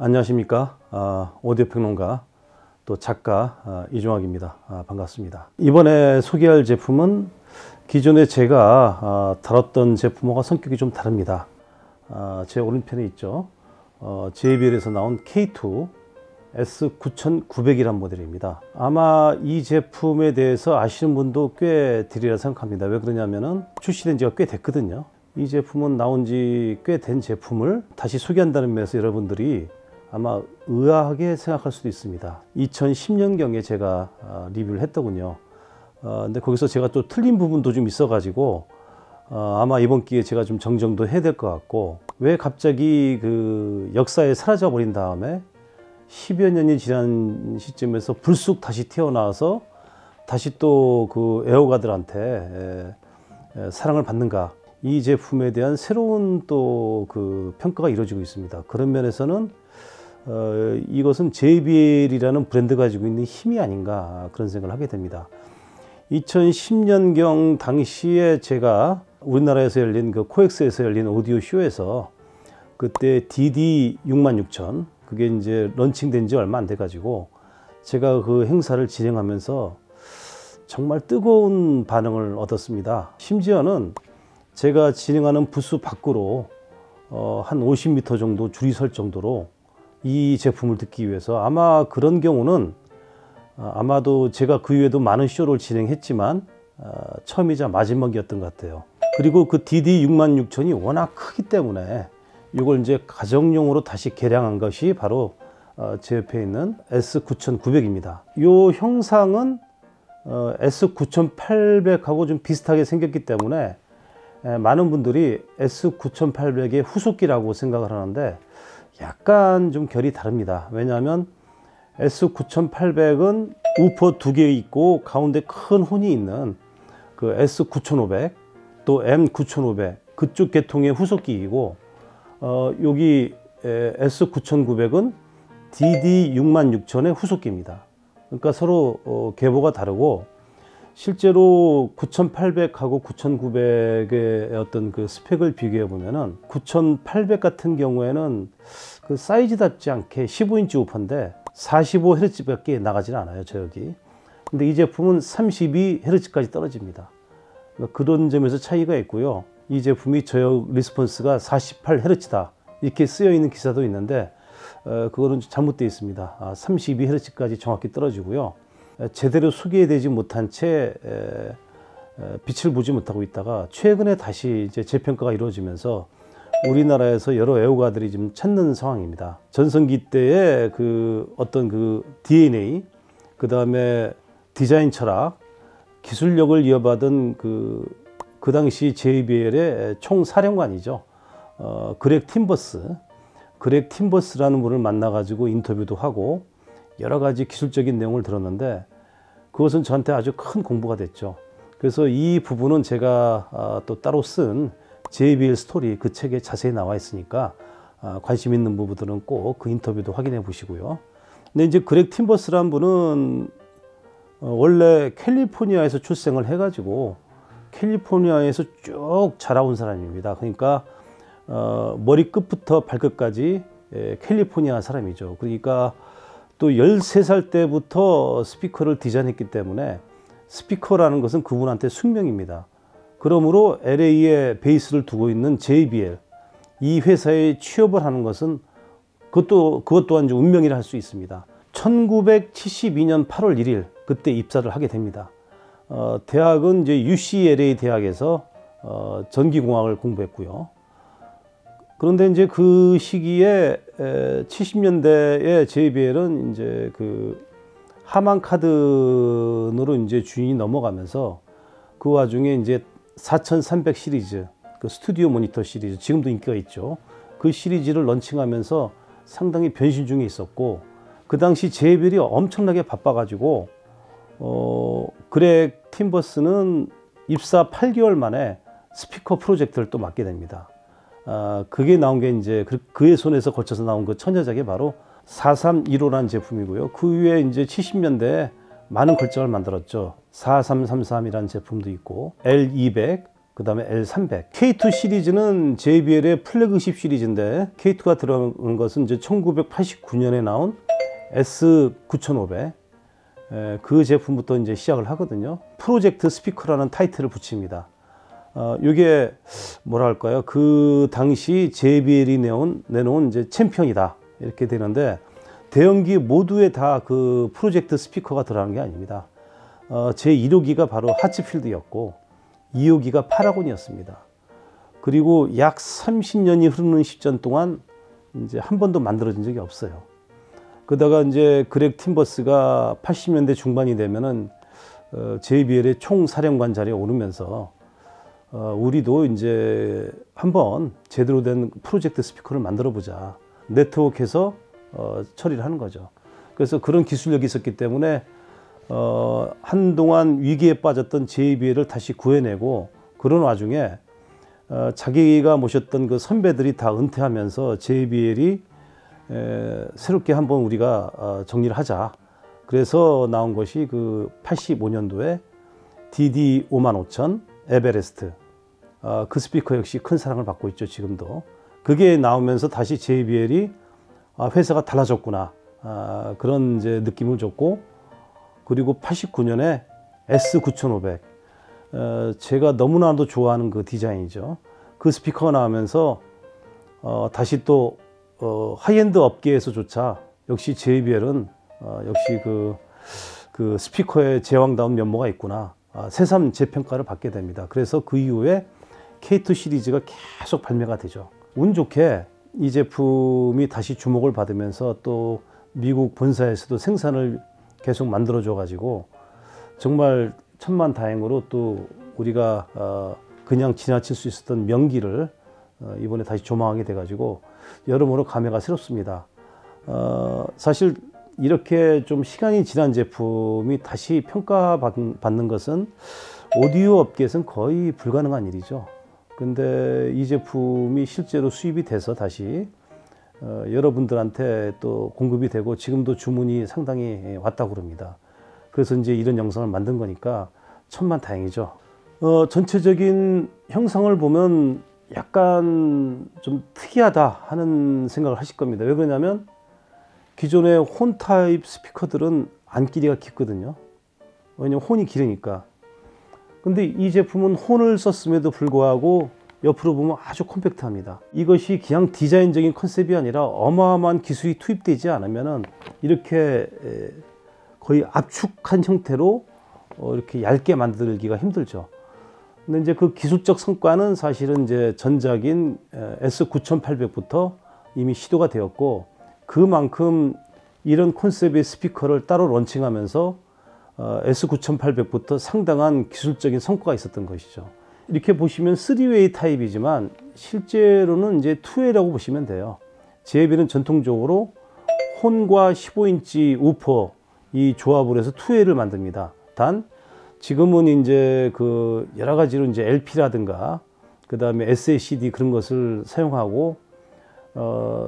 안녕하십니까. 오디오 평론가 또 작가 이종학입니다. 반갑습니다. 이번에 소개할 제품은 기존에 제가 다뤘던 제품과 성격이 좀 다릅니다. 제 오른편에 있죠. JBL에서 나온 K2 S9900이란 모델입니다. 아마 이 제품에 대해서 아시는 분도 꽤 되리라 생각합니다. 왜 그러냐면은 출시된 지가 꽤 됐거든요. 이 제품은 나온 지 꽤 된 제품을 다시 소개한다는 면에서 여러분들이 아마 의아하게 생각할 수도 있습니다. 2010년경에 제가 리뷰를 했더군요. 근데 거기서 제가 또 틀린 부분도 좀 있어 가지고 아마 이번 기회에 제가 좀 정정도 해야 될 것 같고, 왜 갑자기 그 역사에 사라져 버린 다음에 10여 년이 지난 시점에서 불쑥 다시 태어나서 다시 또 그 애호가들한테 사랑을 받는가, 이 제품에 대한 새로운 또 그 평가가 이루어지고 있습니다. 그런 면에서는 이것은 JBL이라는 브랜드가 가지고 있는 힘이 아닌가, 그런 생각을 하게 됩니다. 2010년경 당시에 제가 우리나라에서 열린 그 코엑스에서 열린 오디오 쇼에서 그때 DD66000, 그게 이제 런칭된 지 얼마 안 돼 가지고 제가 그 행사를 진행하면서 정말 뜨거운 반응을 얻었습니다. 심지어는 제가 진행하는 부스 밖으로 한 50m 정도 줄이 설 정도로 이 제품을 듣기 위해서, 아마 그런 경우는 아마도 제가 그 이후에도 많은 쇼를 진행했지만 처음이자 마지막이었던 것 같아요. 그리고 그 DD66000이 워낙 크기 때문에 이걸 이제 가정용으로 다시 개량한 것이 바로 제 옆에 있는 S9900입니다. 이 형상은 S9800하고 좀 비슷하게 생겼기 때문에 많은 분들이 S9800의 후속기라고 생각을 하는데 약간 좀 결이 다릅니다. 왜냐하면 S9800은 우퍼 2개 있고 가운데 큰 혼이 있는 그 S9500, 또 M9500, 그쪽 계통의 후속기이고, 여기 S9900은 DD66000의 후속기입니다. 그러니까 서로 계보가 다르고, 실제로 9800하고 9900의 어떤 그 스펙을 비교해 보면은 9800 같은 경우에는 그 사이즈답지 않게 15인치 우퍼인데 45Hz밖에 나가지는 않아요, 저 여기. 근데 이 제품은 32Hz까지 떨어집니다. 그런 점에서 차이가 있고요. 이 제품이 저역 리스폰스가 48Hz다 이렇게 쓰여 있는 기사도 있는데 그거는 잘못되어 있습니다. 32Hz까지 정확히 떨어지고요. 제대로 소개되지 못한 채 빛을 보지 못하고 있다가 최근에 다시 이제 재평가가 이루어지면서 우리나라에서 여러 애호가들이 좀 찾는 상황입니다. 전성기 때의 그 어떤 그 DNA, 그 다음에 디자인 철학, 기술력을 이어받은 그 당시 JBL의 총사령관이죠. 그렉 팀버스라는 분을 만나가지고 인터뷰도 하고 여러 가지 기술적인 내용을 들었는데 그것은 저한테 아주 큰 공부가 됐죠. 그래서 이 부분은 제가 또 따로 쓴 JBL 스토리, 그 책에 자세히 나와 있으니까 관심 있는 부분들은 꼭 그 인터뷰도 확인해 보시고요. 근데 이제 그렉 팀버스라는 분은 원래 캘리포니아에서 출생을 해가지고 캘리포니아에서 쭉 자라온 사람입니다. 그러니까 머리끝부터 발끝까지 캘리포니아 사람이죠. 그러니까 또 13살 때부터 스피커를 디자인했기 때문에 스피커라는 것은 그분한테 숙명입니다. 그러므로 LA에 베이스를 두고 있는 JBL, 이 회사에 취업을 하는 것은 그것 또한 좀 운명이라 할 수 있습니다. 1972년 8월 1일 그때 입사를 하게 됩니다. 대학은 이제 UCLA 대학에서 전기공학을 공부했고요. 그런데 이제 그 시기에 70년대에 JBL은 이제 그 하만 카든으로 이제 주인이 넘어가면서 그 와중에 이제 4300 시리즈, 그 스튜디오 모니터 시리즈, 지금도 인기가 있죠. 그 시리즈를 런칭하면서 상당히 변신 중에 있었고, 그 당시 JBL이 엄청나게 바빠가지고 그렉 팀버스는 입사 8개월 만에 스피커 프로젝트를 또 맡게 됩니다. 그게 나온 게 이제 그의 손에서 거쳐서 나온 그 천여작이 바로 431호라는 제품이고요. 그 후에 이제 70년대에 많은 걸작을 만들었죠. 4333이라는 제품도 있고 L200, 그 다음에 L300. K2 시리즈는 JBL의 플래그십 시리즈인데 K2가 들어간 것은 이제 1989년에 나온 S9500. 그 제품부터 이제 시작을 하거든요. 프로젝트 스피커라는 타이틀을 붙입니다. 이게 뭐랄까요? 그 당시 JBL이 내놓은 이제 챔피언이다. 이렇게 되는데 대형기 모두에 다 그 프로젝트 스피커가 들어간 게 아닙니다. 제 1호기가 바로 하츠필드였고 2호기가 파라곤이었습니다. 그리고 약 30년이 흐르는 시점 동안 이제 한 번도 만들어진 적이 없어요. 그러다가 이제 그렉 팀버스가 80년대 중반이 되면은 JBL의 총사령관 자리에 오르면서 우리도 이제 한번 제대로 된 프로젝트 스피커를 만들어 보자. 네트워크에서 처리를 하는 거죠. 그래서 그런 기술력이 있었기 때문에 한동안 위기에 빠졌던 JBL을 다시 구해내고 그런 와중에 자기가 모셨던 그 선배들이 다 은퇴하면서 JBL이 새롭게 한번 우리가 정리를 하자. 그래서 나온 것이 그 85년도에 DD55000 에베레스트. 그 스피커 역시 큰 사랑을 받고 있죠, 지금도. 그게 나오면서 다시 JBL이 회사가 달라졌구나. 그런 이제 느낌을 줬고, 그리고 89년에 S9500. 제가 너무나도 좋아하는 그 디자인이죠. 그 스피커가 나오면서 다시 또 하이엔드 업계에서조차 역시 JBL은 역시 그 스피커의 제왕다운 면모가 있구나. 새삼 재평가를 받게 됩니다. 그래서 그 이후에 K2 시리즈가 계속 발매가 되죠. 운 좋게 이 제품이 다시 주목을 받으면서 또 미국 본사에서도 생산을 계속 만들어줘 가지고 정말 천만다행으로 또 우리가 그냥 지나칠 수 있었던 명기를 이번에 다시 조망하게 돼 가지고 여러모로 감회가 새롭습니다. 사실 이렇게 좀 시간이 지난 제품이 다시 평가받는 것은 오디오 업계에서는 거의 불가능한 일이죠. 근데 이 제품이 실제로 수입이 돼서 다시 여러분들한테 또 공급이 되고 지금도 주문이 상당히 왔다고 그럽니다. 그래서 이제 이런 영상을 만든 거니까 천만다행이죠. 전체적인 형상을 보면 약간 좀 특이하다 하는 생각을 하실 겁니다. 왜 그러냐면 기존의 혼 타입 스피커들은 안 길이가 깊거든요. 왜냐면 혼이 길으니까. 근데 이 제품은 혼을 썼음에도 불구하고 옆으로 보면 아주 컴팩트합니다. 이것이 그냥 디자인적인 컨셉이 아니라 어마어마한 기술이 투입되지 않으면은 이렇게 거의 압축한 형태로 이렇게 얇게 만들기가 힘들죠. 근데 이제 그 기술적 성과는 사실은 이제 전작인 S9800부터 이미 시도가 되었고 그만큼 이런 콘셉트의 스피커를 따로 론칭하면서 S9800부터 상당한 기술적인 성과가 있었던 것이죠. 이렇게 보시면 3웨이 타입이지만 실제로는 이제 2웨이라고 보시면 돼요. JBL은 전통적으로 혼과 15인치 우퍼 이 조합을 해서 2웨이를 만듭니다. 단 지금은 이제 그 여러 가지로 이제 LP라든가 그 다음에 SACD 그런 것을 사용하고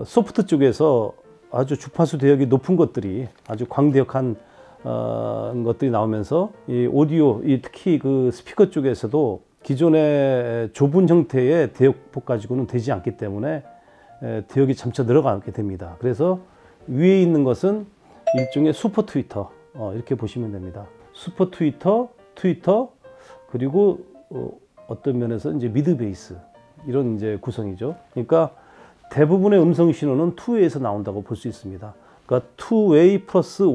소프트 쪽에서 아주 주파수 대역이 높은 것들이 아주 광대역한 것들이 나오면서 이 오디오, 특히 그 스피커 쪽에서도 기존의 좁은 형태의 대역폭 가지고는 되지 않기 때문에 대역이 점차 늘어가게 됩니다. 그래서 위에 있는 것은 일종의 슈퍼 트위터 이렇게 보시면 됩니다. 슈퍼 트위터, 그리고 어떤 면에서 이제 미드 베이스 이런 이제 구성이죠. 그러니까 대부분의 음성 신호는 2웨이에서 나온다고 볼 수 있습니다. 그러니까 2웨이 플러스 1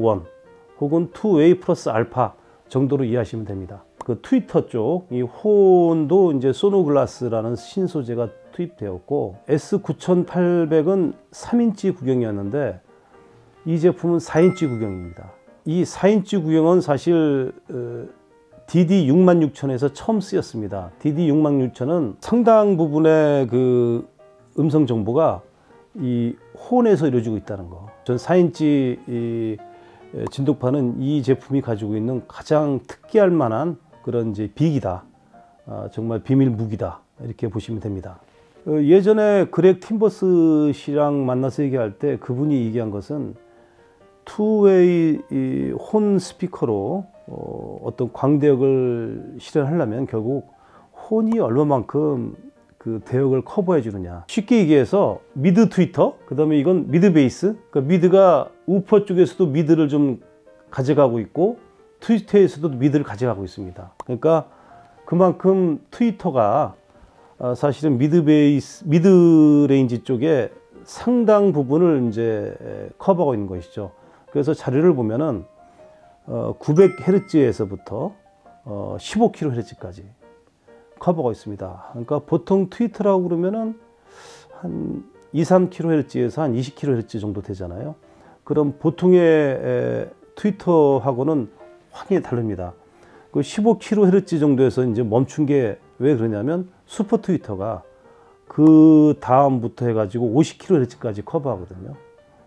혹은 2웨이 플러스 알파 정도로 이해하시면 됩니다. 그 트위터 쪽 이 혼도 이제 소노글라스라는 신소재가 투입되었고 S9800은 3인치 구경이었는데 이 제품은 4인치 구경입니다. 이 4인치 구경은 사실 DD66000에서 처음 쓰였습니다. DD66000은 상당 부분의 그 음성 정보가 이 혼에서 이루어지고 있다는 거. 전 4인치 이 진동파는 이 제품이 가지고 있는 가장 특기할 만한 그런 이제 빅이다. 정말 비밀 무기다. 이렇게 보시면 됩니다. 예전에 그렉 팀버스 씨랑 만나서 얘기할 때 그분이 얘기한 것은 투웨이 혼 스피커로 어떤 광대역을 실현하려면 결국 혼이 얼마만큼 그 대역을 커버해 주느냐. 쉽게 얘기해서 미드 트위터, 그 다음에 이건 미드 베이스. 그러니까 미드가 우퍼 쪽에서도 미드를 좀 가져가고 있고 트위터에서도 미드를 가져가고 있습니다. 그러니까 그만큼 트위터가 사실은 미드 베이스, 미드 레인지 쪽에 상당 부분을 이제 커버하고 있는 것이죠. 그래서 자료를 보면은 900Hz에서부터 15kHz까지 커버가 있습니다. 그러니까 보통 트위터라고 그러면은 한 2, 3kHz에서 한 20kHz 정도 되잖아요. 그럼 보통의 트위터하고는 확연히 다릅니다. 그 15kHz 정도에서 이제 멈춘 게 왜 그러냐면 슈퍼 트위터가 그 다음부터 해가지고 50kHz까지 커버하거든요.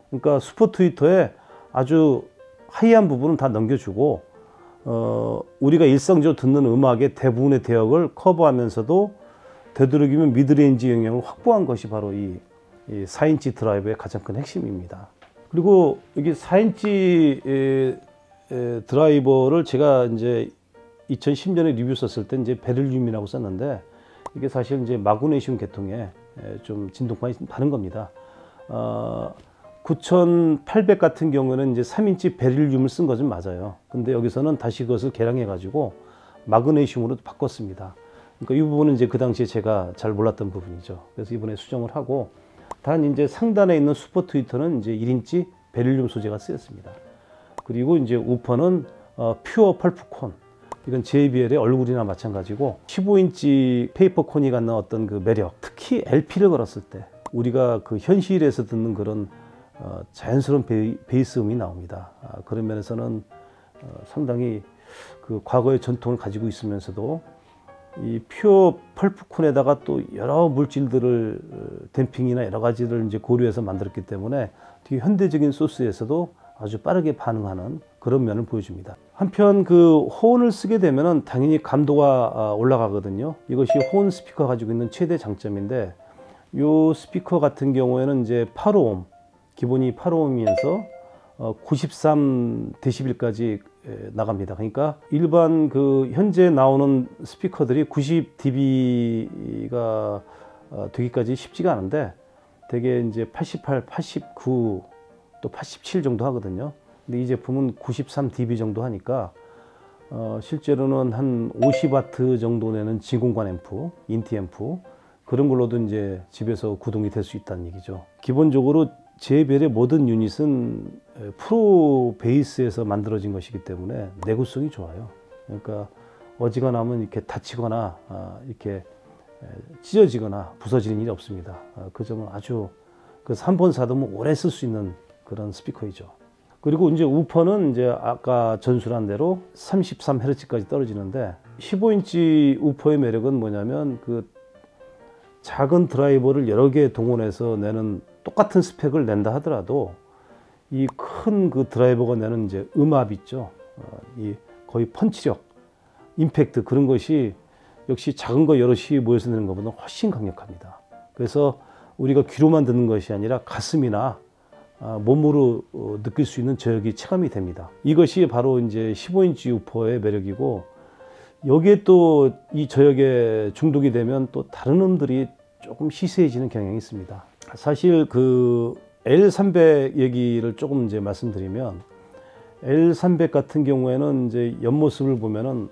그러니까 슈퍼 트위터에 아주 하이한 부분은 다 넘겨주고 우리가 일상적으로 듣는 음악의 대부분의 대역을 커버하면서도 되도록이면 미드레인지 영역을 확보한 것이 바로 이 4인치 드라이버의 가장 큰 핵심입니다. 그리고 여기 4인치 드라이버를 제가 이제 2010년에 리뷰 썼을 때 이제 베릴륨이라고 썼는데 이게 사실 이제 마그네슘 계통에 좀 진동판이 다른 겁니다. 9800 같은 경우는 이제 3인치 베릴륨을 쓴 것은 맞아요. 근데 여기서는 다시 그것을 개량해 가지고 마그네슘으로 바꿨습니다. 그러니까 이 부분은 이제 그 당시에 제가 잘 몰랐던 부분이죠. 그래서 이번에 수정을 하고 단 이제 상단에 있는 슈퍼 트위터는 이제 1인치 베릴륨 소재가 쓰였습니다. 그리고 이제 우퍼는 퓨어 펄프콘. 이건 JBL의 얼굴이나 마찬가지고 15인치 페이퍼콘이 갖는 어떤 그 매력, 특히 LP를 걸었을 때 우리가 그 현실에서 듣는 그런 자연스러운 베이스 음이 나옵니다. 그런 면에서는 상당히 그 과거의 전통을 가지고 있으면서도 이 퓨어 펄프콘에다가 또 여러 물질들을 댐핑이나 여러 가지를 이제 고려해서 만들었기 때문에 되게 현대적인 소스에서도 아주 빠르게 반응하는 그런 면을 보여줍니다. 한편 그 호응을 쓰게 되면은 당연히 감도가 올라가거든요. 이것이 호응 스피커가 가지고 있는 최대 장점인데 이 스피커 같은 경우에는 이제 8옴, 기본이 8옴이면서 93dB까지 나갑니다. 그러니까 일반 그 현재 나오는 스피커들이 90dB가 되기까지 쉽지가 않은데 되게 이제 88, 89, 또 87 정도 하거든요. 근데 이 제품은 93dB 정도 하니까 실제로는 한 50W 정도 내는 진공관 앰프, 인티 앰프 그런 걸로도 이제 집에서 구동이 될 수 있다는 얘기죠. 기본적으로 JBL의 모든 유닛은 프로 베이스에서 만들어진 것이기 때문에 내구성이 좋아요. 그러니까 어지간하면 이렇게 다치거나 이렇게 찢어지거나 부서지는 일이 없습니다. 그 점은 아주 그래서 한 번 사두면 오래 쓸 수 있는 그런 스피커이죠. 그리고 이제 우퍼는 이제 아까 전술한 대로 33Hz까지 떨어지는데 15인치 우퍼의 매력은 뭐냐면 그 작은 드라이버를 여러 개 동원해서 내는 똑같은 스펙을 낸다 하더라도 이 큰 그 드라이버가 내는 이제 음압 있죠. 이 거의 펀치력, 임팩트 그런 것이 역시 작은 거 여럿이 모여서 내는 것보다 훨씬 강력합니다. 그래서 우리가 귀로만 듣는 것이 아니라 가슴이나 몸으로 느낄 수 있는 저역이 체감이 됩니다. 이것이 바로 이제 15인치 우퍼의 매력이고 여기에 또 이 저역에 중독이 되면 또 다른 음들이 조금 시세해지는 경향이 있습니다. 사실 그 L300 얘기를 조금 이제 말씀드리면 L300 같은 경우에는 이제 옆모습을 보면은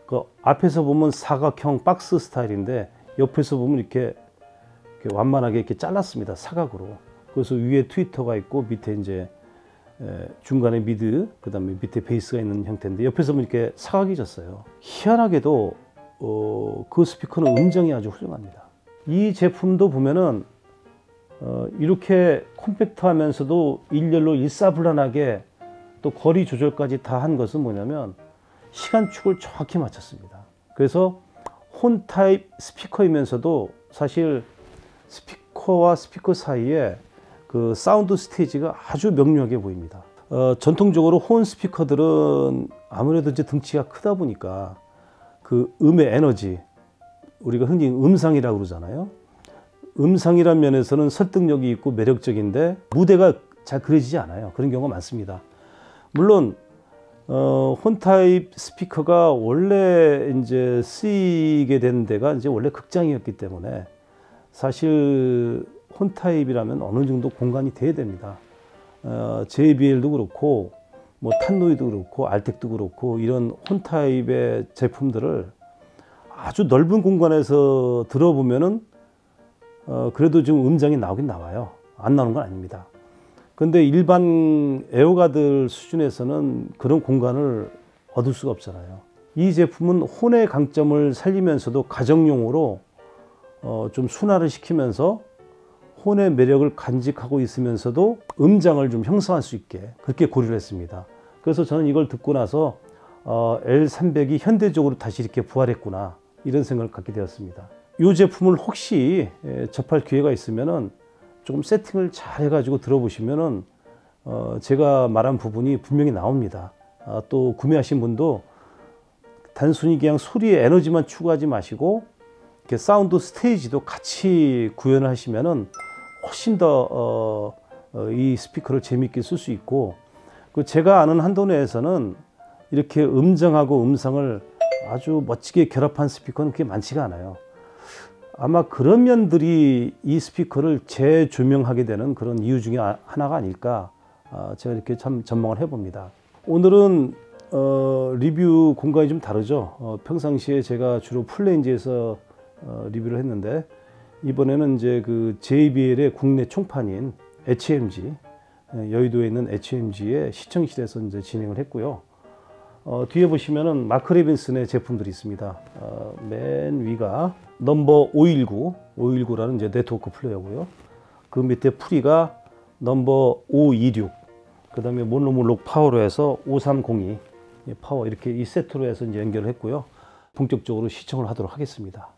그 앞에서 보면 사각형 박스 스타일인데 옆에서 보면 이렇게 완만하게 이렇게 잘랐습니다. 사각으로. 그래서 위에 트위터가 있고 밑에 이제 중간에 미드, 그 다음에 밑에 베이스가 있는 형태인데 옆에서 보면 이렇게 사각이 졌어요. 희한하게도 그 스피커는 음정이 아주 훌륭합니다. 이 제품도 보면은 이렇게 콤팩트하면서도 일렬로 일사불란하게 또 거리 조절까지 다 한 것은 뭐냐면 시간축을 정확히 맞췄습니다. 그래서 혼 타입 스피커이면서도 사실 스피커와 스피커 사이에 그 사운드 스테이지가 아주 명료하게 보입니다. 전통적으로 혼 스피커들은 아무래도 이제 등치가 크다 보니까 그 음의 에너지, 우리가 흔히 음상이라고 그러잖아요. 음상이란 면에서는 설득력이 있고 매력적인데 무대가 잘 그려지지 않아요. 그런 경우가 많습니다. 물론 혼 타입 스피커가 원래 이제 쓰이게 된 데가 이제 원래 극장이었기 때문에 사실 혼 타입이라면 어느 정도 공간이 돼야 됩니다. JBL도 그렇고 뭐 탄노이도 그렇고 알텍도 그렇고 이런 혼 타입의 제품들을 아주 넓은 공간에서 들어보면은 그래도 좀 음장이 나오긴 나와요. 안 나오는 건 아닙니다. 근데 일반 애호가들 수준에서는 그런 공간을 얻을 수가 없잖아요. 이 제품은 혼의 강점을 살리면서도 가정용으로 좀 순화를 시키면서 혼의 매력을 간직하고 있으면서도 음장을 좀 형성할 수 있게 그렇게 고려를 했습니다. 그래서 저는 이걸 듣고 나서 L300이 현대적으로 다시 이렇게 부활했구나 이런 생각을 갖게 되었습니다. 이 제품을 혹시 접할 기회가 있으면은 조금 세팅을 잘 해가지고 들어보시면은 제가 말한 부분이 분명히 나옵니다. 또 구매하신 분도 단순히 그냥 소리의 에너지만 추구하지 마시고 이렇게 사운드 스테이지도 같이 구현을 하시면은 훨씬 더 이 스피커를 재미있게 쓸 수 있고, 그 제가 아는 한도 내에서는 이렇게 음정하고 음성을 아주 멋지게 결합한 스피커는 그렇게 많지가 않아요. 아마 그런 면들이 이 스피커를 재조명하게 되는 그런 이유 중에 하나가 아닐까, 제가 이렇게 참 전망을 해봅니다. 오늘은 리뷰 공간이 좀 다르죠. 평상시에 제가 주로 풀레인지에서 리뷰를 했는데, 이번에는 이제 그 JBL의 국내 총판인 HMG, 여의도에 있는 HMG의 시청실에서 이제 진행을 했고요. 뒤에 보시면은 마크 레빈슨의 제품들이 있습니다. 맨 위가 넘버 519라는 이제 네트워크 플레이어고요. 그 밑에 프리가 넘버 526, 그 다음에 모노몰록 파워로 해서 5302 파워, 이렇게 이 세트로 해서 이제 연결을 했고요. 본격적으로 시청을 하도록 하겠습니다.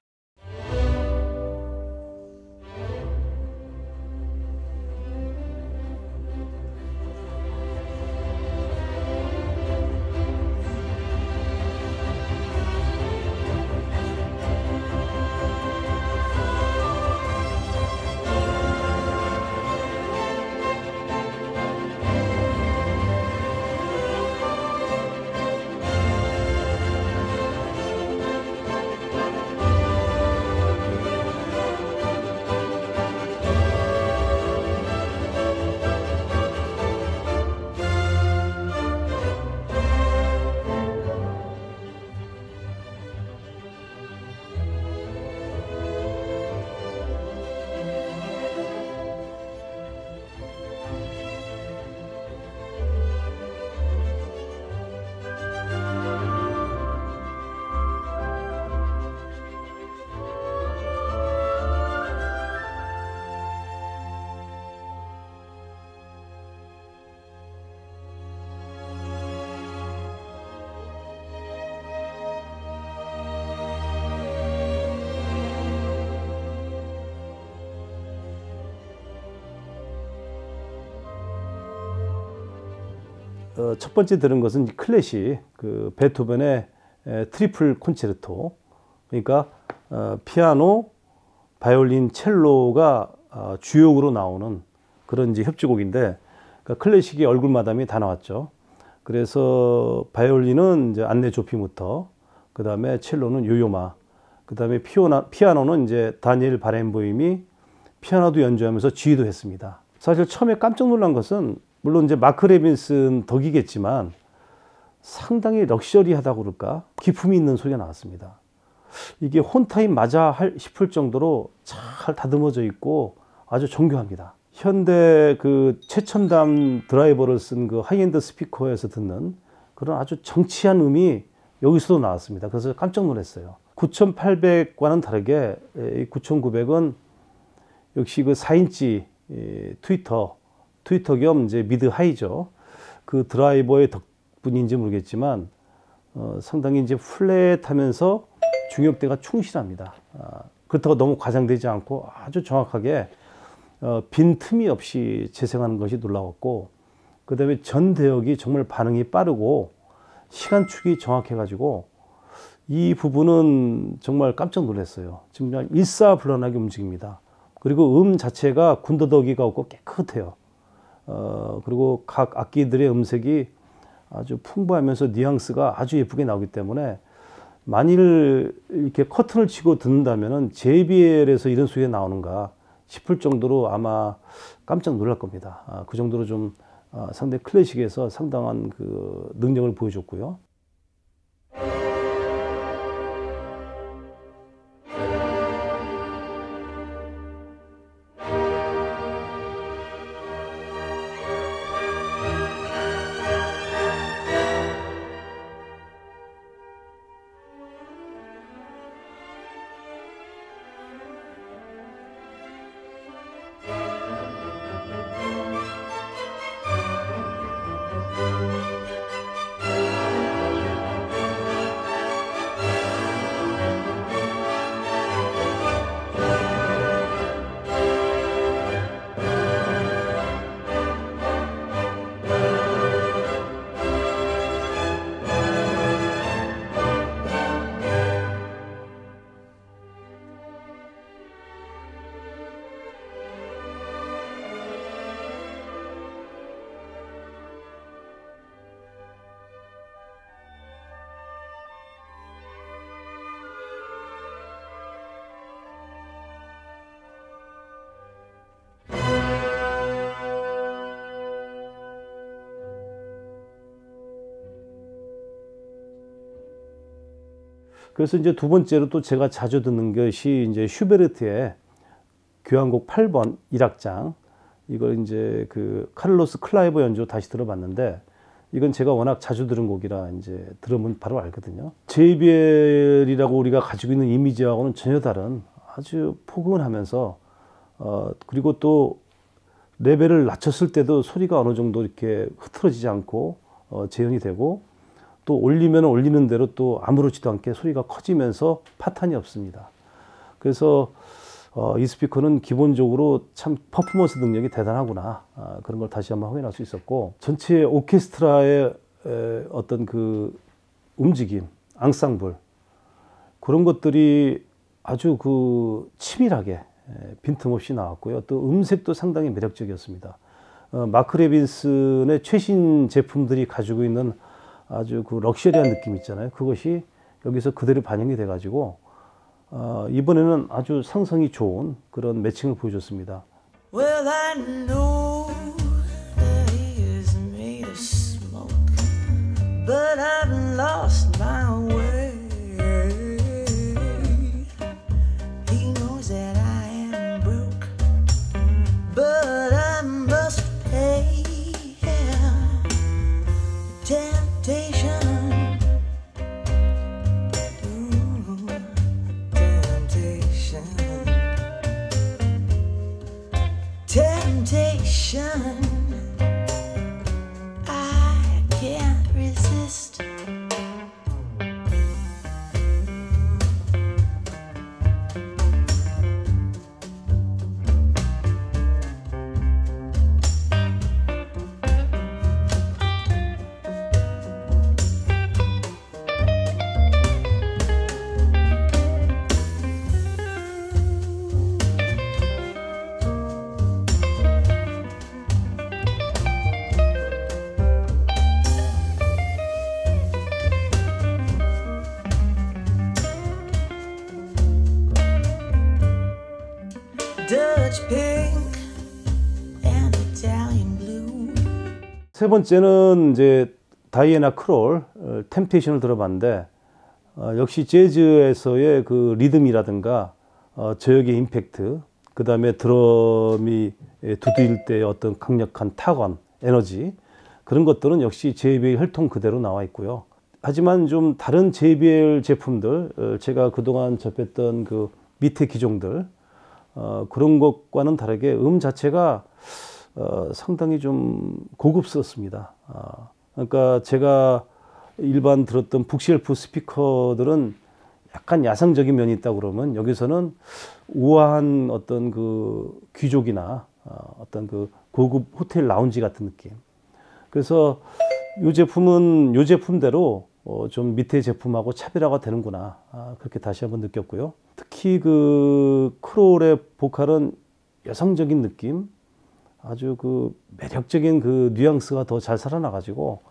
첫 번째 들은 것은 클래식, 그 베토벤의 트리플 콘체르토. 그러니까 피아노, 바이올린, 첼로가 주역으로 나오는 그런 이제 협주곡인데, 그러니까 클래식의 얼굴 마담이 다 나왔죠. 그래서 바이올린은 이제 안네 조피무터, 그 다음에 첼로는 요요마, 그 다음에 피아노는 이제 다니엘 바렌보임이 피아노도 연주하면서 지휘도 했습니다. 사실 처음에 깜짝 놀란 것은, 물론 이제 마크 레빈슨 덕이겠지만 상당히 럭셔리하다고 그럴까? 기품이 있는 소리가 나왔습니다. 이게 혼타입 맞아 싶을 정도로 잘 다듬어져 있고 아주 정교합니다. 현대 그 최첨단 드라이버를 쓴 그 하이엔드 스피커에서 듣는 그런 아주 정치한 음이 여기서도 나왔습니다. 그래서 깜짝 놀랐어요. 9800과는 다르게 9900은 역시 그 4인치 트위터 겸 이제 미드 하이죠. 그 드라이버의 덕분인지 모르겠지만 상당히 이제 플랫하면서 중역대가 충실합니다. 그렇다고 너무 과장되지 않고 아주 정확하게 빈 틈이 없이 재생하는 것이 놀라웠고, 그 다음에 전 대역이 정말 반응이 빠르고 시간축이 정확해가지고 이 부분은 정말 깜짝 놀랐어요. 지금 그냥 일사불란하게 움직입니다. 그리고 음 자체가 군더더기가 없고 깨끗해요. 그리고 각 악기들의 음색이 아주 풍부하면서 뉘앙스가 아주 예쁘게 나오기 때문에 만일 이렇게 커튼을 치고 듣는다면은 JBL에서 이런 소리가 나오는가 싶을 정도로 아마 깜짝 놀랄 겁니다. 그 정도로 좀 상당히 클래식에서 상당한 그 능력을 보여줬고요. 그래서 이제 두 번째로 또 제가 자주 듣는 것이 이제 슈베르트의 교향곡 8번 1악장. 이걸 이제 그 카를로스 클라이버 연주 다시 들어봤는데 이건 제가 워낙 자주 들은 곡이라 이제 들으면 바로 알거든요. JBL이라고 우리가 가지고 있는 이미지하고는 전혀 다른 아주 포근하면서 그리고 또 레벨을 낮췄을 때도 소리가 어느 정도 이렇게 흐트러지지 않고 재현이 되고 또 올리면 올리는 대로 또 아무렇지도 않게 소리가 커지면서 파탄이 없습니다. 그래서 이 스피커는 기본적으로 참 퍼포먼스 능력이 대단하구나, 그런 걸 다시 한번 확인할 수 있었고, 전체 오케스트라의 어떤 그 움직임, 앙상블 그런 것들이 아주 그 치밀하게 빈틈없이 나왔고요. 또 음색도 상당히 매력적이었습니다. 마크 레빈슨의 최신 제품들이 가지고 있는 아주 그 럭셔리한 느낌 있잖아요. 그것이 여기서 그대로 반영이 돼가지고 이번에는 아주 상성이 좋은 그런 매칭을 보여줬습니다. Well, I know that he is made of smoke, but I've lost my way. He knows that I am broke, but I must pay. Temptation, ooh, temptation, temptation. I can't resist. Dutch pink and Italian blue. 세 번째는 이제 다이애나 크롤 템테이션을 들어봤는데 역시 재즈에서의 그 리듬이라든가 저역의 임팩트, 그 다음에 드럼이 두드릴 때의 어떤 강력한 타건, 에너지, 그런 것들은 역시 JBL 혈통 그대로 나와 있고요. 하지만 좀 다른 JBL 제품들, 제가 그동안 접했던 그 밑에 기종들, 그런 것과는 다르게 자체가 상당히 좀 고급스럽습니다. 그러니까 제가 일반 들었던 북쉘프 스피커들은 약간 야성적인 면이 있다고 그러면 여기서는 우아한 어떤 그 귀족이나 어떤 그 고급 호텔 라운지 같은 느낌. 그래서 이 제품은 이 제품대로 좀 밑에 제품하고 차별화가 되는구나, 그렇게 다시 한번 느꼈고요. 특히 그 크롤의 보컬은 여성적인 느낌, 아주 그 매력적인 그 뉘앙스가 더 잘 살아나가지고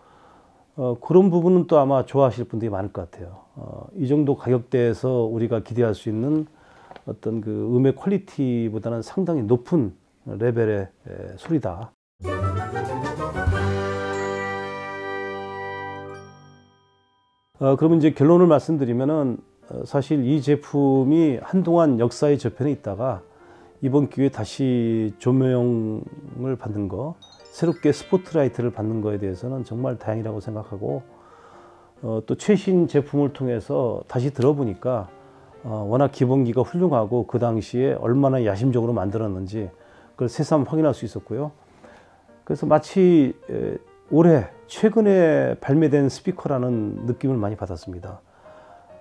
그런 부분은 또 아마 좋아하실 분들이 많을 것 같아요. 이 정도 가격대에서 우리가 기대할 수 있는 어떤 그 음의 퀄리티보다는 상당히 높은 레벨의 소리다. 그러면 이제 결론을 말씀드리면은 사실 이 제품이 한동안 역사의 저편에 있다가 이번 기회에 다시 조명을 받는 거, 새롭게 스포트라이트를 받는 거에 대해서는 정말 다행이라고 생각하고, 또 최신 제품을 통해서 다시 들어보니까 워낙 기본기가 훌륭하고 그 당시에 얼마나 야심적으로 만들었는지 그걸 새삼 확인할 수 있었고요. 그래서 마치 올해 최근에 발매된 스피커라는 느낌을 많이 받았습니다.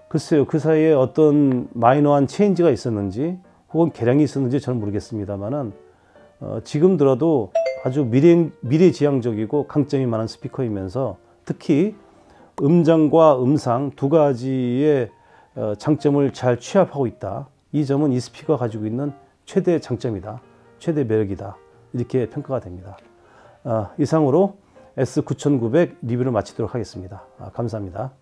글쎄요, 그 사이에 어떤 마이너한 체인지가 있었는지 혹은 개량이 있었는지 저는 모르겠습니다만은 지금 들어도 아주 미래지향적이고 강점이 많은 스피커이면서 특히 음장과 음상 두 가지의 장점을 잘 취합하고 있다. 이 점은 이 스피커가 가지고 있는 최대 장점이다. 최대 매력이다. 이렇게 평가가 됩니다. 이상으로 S9900 리뷰를 마치도록 하겠습니다. 감사합니다.